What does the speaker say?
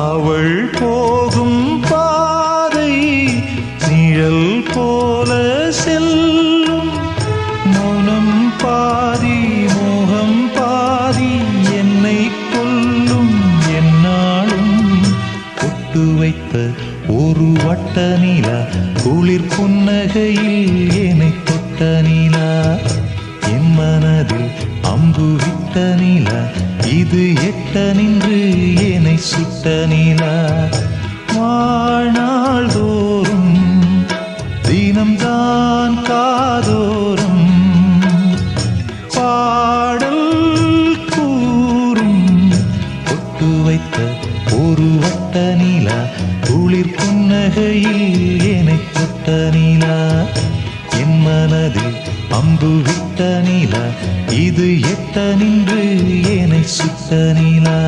அவள் போகும் பாதை நிழல் போல செல்லும். மௌனம் பாதி மோகம் பாதி என்னை கொல்லும். என்னாலும் பொட்டு வைத்த ஒரு வட்ட நிலா குளிர் புன்னகையில் என்னை தொட்ட நிலா. என் மனதில் அம்பு விட்ட நிலா இது எட்ட நின்று என்னை சுட்ட நிலா. வாழ்நாள் தோறும் தினம்தான் காதோறும் பாடல் கூறும். பொட்டு வைத்த ஒரு வட்ட நிலா குளிர் புன்னகையில் என்னை தொட்ட நிலா. என் மனதில் அம்பு விட்ட நிலா இது எட்ட நின்று என்னை சுட்ட நிலா.